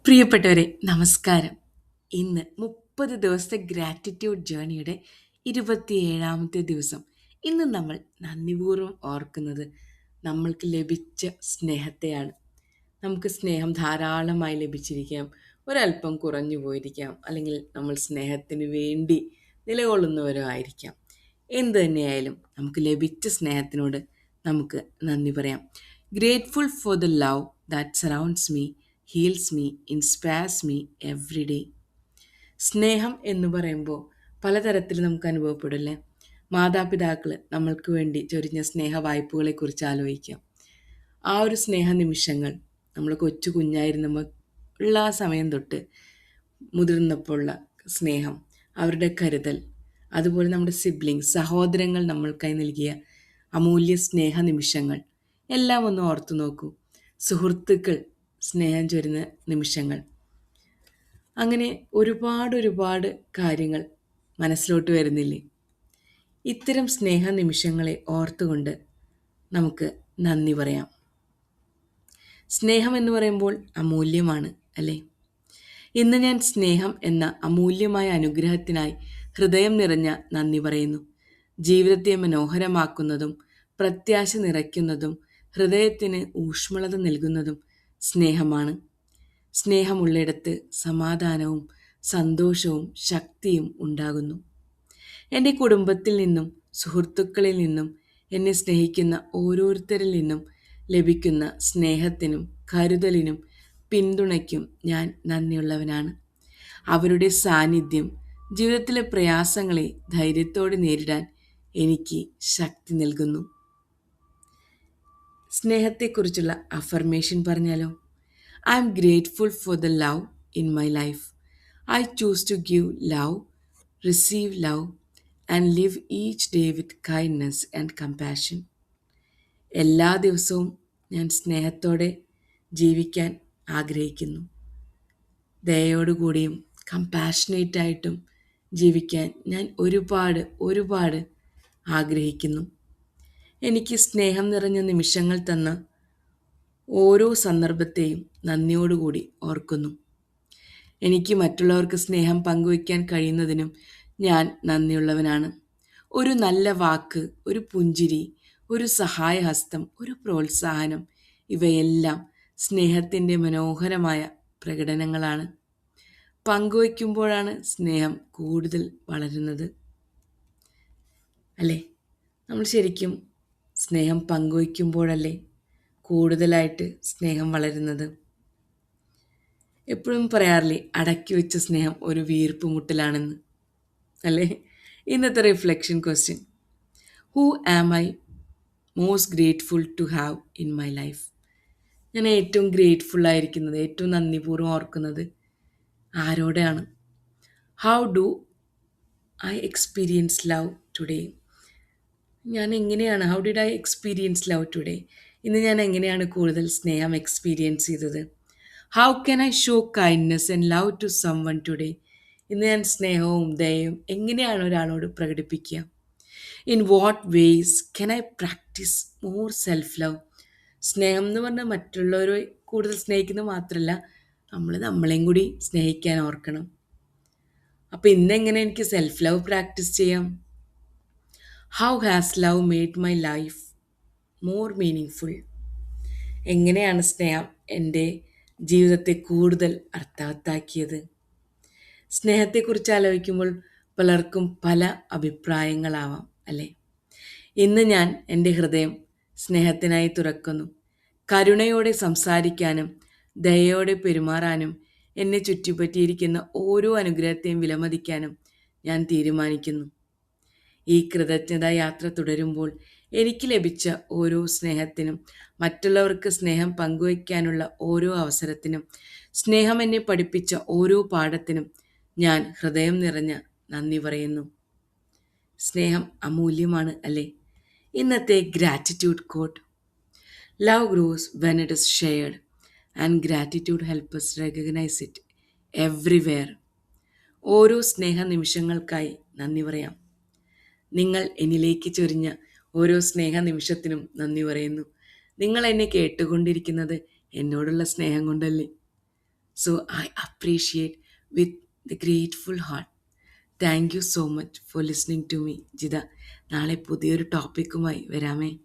പ്രിയപ്പെട്ടവരെ, നമസ്കാരം. ഇന്ന് 30 ദിവസത്തെ ഗ്രാറ്റിറ്റ്യൂഡ് ജേണിയുടെ 27ാമത്തെ ദിവസം. ഇന്ന് നമ്മൾ നന്ദിപൂർവ്വം ഓർക്കുന്നത് നമ്മൾക്ക് ലഭിച്ച സ്നേഹത്തെയാണ്. നമുക്ക് സ്നേഹം ധാരാളമായി ലഭിച്ചിരിക്കാം, ഒരല്പം കുറഞ്ഞു പോയിരിക്കാം, അല്ലെങ്കിൽ നമ്മൾ സ്നേഹത്തിന് വേണ്ടി നിലകൊള്ളുന്നവരോ ആയിരിക്കാം. എന്തു തന്നെയായാലും നമുക്ക് ലഭിച്ച സ്നേഹത്തിനോട് നമുക്ക് നന്ദി പറയാം. Grateful for the love that surrounds me, heels me, inspires me every day. സ്നേഹം എന്ന് പറയുമ്പോൾ പലതരത്തിൽ നമുക്ക് അനുഭവപ്പെടില്ലേ? മാതാപിതാക്കൾ നമ്മൾക്ക് വേണ്ടി ചൊരിഞ്ഞ സ്നേഹ വായ്പകളെക്കുറിച്ച് ആലോചിക്കാം. ആ ഒരു സ്നേഹ നിമിഷങ്ങൾ നമ്മൾ കൊച്ചു കുഞ്ഞായിരുന്നപ്പോൾ ഉള്ള ആ സമയം തൊട്ട് മുതിർന്നപ്പോൾ ഉള്ള സ്നേഹം, അവരുടെ കരുതൽ, അതുപോലെ നമ്മുടെ സിബ്ലിങ്സ്, സഹോദരങ്ങൾ നമ്മൾക്കായി നൽകിയ അമൂല്യ സ്നേഹ നിമിഷങ്ങൾ എല്ലാം ഒന്ന് ഓർത്തു നോക്കൂ. സുഹൃത്തുക്കൾ സ്നേഹം ചൊരിഞ്ഞ നിമിഷങ്ങൾ, അങ്ങനെ ഒരുപാട് കാര്യങ്ങൾ മനസ്സിലോട്ട് വരുന്നില്ലേ? ഇത്തരം സ്നേഹ നിമിഷങ്ങളെ ഓർത്തുകൊണ്ട് നമുക്ക് നന്ദി പറയാം. സ്നേഹം എന്ന് പറയുമ്പോൾ അമൂല്യമാണ്, അല്ലേ? ഇന്ന് ഞാൻ സ്നേഹം എന്ന അമൂല്യമായ അനുഗ്രഹത്തിനായി ഹൃദയം നിറഞ്ഞ നന്ദി പറയുന്നു. ജീവിതത്തെ മനോഹരമാക്കുന്നതും പ്രത്യാശ നിറയ്ക്കുന്നതും ഹൃദയത്തിന് ഊഷ്മളത നൽകുന്നതും സ്നേഹമാണ്. സ്നേഹമുള്ളിടത്ത് സമാധാനവും സന്തോഷവും ശക്തിയും ഉണ്ടാകുന്നു. എൻ്റെ കുടുംബത്തിൽ നിന്നും സുഹൃത്തുക്കളിൽ നിന്നും എന്നെ സ്നേഹിക്കുന്ന ഓരോരുത്തരിൽ നിന്നും ലഭിക്കുന്ന സ്നേഹത്തിനും കരുതലിനും പിന്തുണയ്ക്കും ഞാൻ നന്ദിയുള്ളവനാണ്. അവരുടെ സാന്നിധ്യം ജീവിതത്തിലെ പ്രയാസങ്ങളെ ധൈര്യത്തോടെ നേരിടാൻ എനിക്ക് ശക്തി നൽകുന്നു. സ്നേഹത്തെക്കുറിച്ചുള്ള അഫർമേഷൻ പറഞ്ഞാലോ? I'm grateful for the love in my life. I choose to give love, receive love and live each day with kindness and compassion. എല്ലാ ദിവസവും ഞാൻ സ്നേഹത്തോടെ ജീവിക്കാൻ ആഗ്രഹിക്കുന്നു. ദയയോടുകൂടിയും കമ്പാഷനേറ്റായിട്ടും ജീവിക്കാൻ ഞാൻ ഒരുപാട് ആഗ്രഹിക്കുന്നു. എനിക്ക് സ്നേഹം നിറഞ്ഞ നിമിഷങ്ങൾ തന്ന ഓരോ സന്ദർഭത്തെയും നന്ദിയോടുകൂടി ഓർക്കുന്നു. എനിക്ക് മറ്റുള്ളവർക്ക് സ്നേഹം പങ്കുവയ്ക്കാൻ കഴിയുന്നതിനും ഞാൻ നന്ദിയുള്ളവനാണ്. ഒരു നല്ല വാക്ക്, ഒരു പുഞ്ചിരി, ഒരു സഹായഹസ്തം, ഒരു പ്രോത്സാഹനം, ഇവയെല്ലാം സ്നേഹത്തിൻ്റെ മനോഹരമായ പ്രകടനങ്ങളാണ്. പങ്കുവയ്ക്കുമ്പോഴാണ് സ്നേഹം കൂടുതൽ വളരുന്നത്, അല്ലേ? നമ്മൾ ശരിക്കും സ്നേഹം പങ്കുവയ്ക്കുമ്പോഴല്ലേ കൂടുതലായിട്ട് സ്നേഹം വളരുന്നത്? എപ്പോഴും പറയാറില്ലേ, അടക്കി വെച്ച സ്നേഹം ഒരു വീർപ്പ് മുട്ടലാണെന്ന്, അല്ലേ? ഇന്നത്തെ reflection question: who am I most grateful to have in my life? ഞാൻ ഏറ്റവും ഗ്രേറ്റ്ഫുൾ ആയിരിക്കുന്നത്, ഏറ്റവും നന്ദിപൂർവ്വം ഓർക്കുന്നത് ആരോടാണ്? How do I experience love today? How did I experience love today? ഇന്ന് ഞാൻ എങ്ങനെയാണ് കൂടുതൽ സ്നേഹം എക്സ്പീരിയൻസ് ചെയ്തത്? How can I show kindness and love to someone today? ഇന്ന് ഞാൻ സ്നേഹവും ദയയും എങ്ങനെയാണ് ഒരാളോട് പ്രകടിപ്പിക്കുക? In what ways can I practise more self love? സ്നേഹം എന്ന് പറഞ്ഞാൽ മറ്റുള്ളവരെ കൂടുതൽ സ്നേഹിക്കുന്നത് മാത്രമല്ല, നമ്മൾ നമ്മളെയും കൂടി സ്നേഹിക്കാൻ ഓർക്കണം. അപ്പോൾ ഇന്നെങ്ങനെ എനിക്ക് സെൽഫ് ലവ് പ്രാക്ടീസ് ചെയ്യാം? How has love made my life more meaning full? എങ്ങനെയാണ് സ്നേഹം എൻ്റെ ജീവിതത്തെ കൂടുതൽ അർത്ഥവത്താക്കിയത്? സ്നേഹത്തെക്കുറിച്ച് ആലോചിക്കുമ്പോൾ പലർക്കും പല അഭിപ്രായങ്ങളാവാം, അല്ലേ? ഇന്ന് ഞാൻ എൻ്റെ ഹൃദയം സ്നേഹത്തിനായി തുറക്കുന്നു. കരുണയോടെ സംസാരിക്കാനും ദയയോടെ പെരുമാറാനും എന്നെ ചുറ്റിപ്പറ്റിയിരിക്കുന്ന ഓരോ അനുഗ്രഹത്തെയും വിലമതിക്കാനും ഞാൻ തീരുമാനിക്കുന്നു. ഈ കൃതജ്ഞതാ യാത്ര തുടരുമ്പോൾ എനിക്ക് ലഭിച്ച ഓരോ സ്നേഹത്തിനും, മറ്റുള്ളവർക്ക് സ്നേഹം പങ്കുവയ്ക്കാനുള്ള ഓരോ അവസരത്തിനും, സ്നേഹം എന്നെ പഠിപ്പിച്ച ഓരോ പാഠത്തിനും ഞാൻ ഹൃദയം നിറഞ്ഞ നന്ദി പറയുന്നു. സ്നേഹം അമൂല്യമാണ്, അല്ലേ? ഇന്നത്തെ gratitude quote: love grows when it is shared and gratitude help us recognize it everywhere. ഓരോ സ്നേഹ നിമിഷങ്ങൾക്കായി നന്ദി പറയാം. നിങ്ങൾ എന്നിലേക്ക് ചൊരിഞ്ഞ ഓരോ സ്നേഹ നിമിഷത്തിനും നന്ദി പറയുന്നു. നിങ്ങൾ എന്നെ കേട്ടുകൊണ്ടിരിക്കുന്നത് എന്നോടുള്ള സ്നേഹം കൊണ്ടല്ലേ? So I appreciate with the grateful heart. Thank you so much for listening to me Jitha. നാളെ പുതിയൊരു ടോപ്പിക്കുമായി വരാമേ.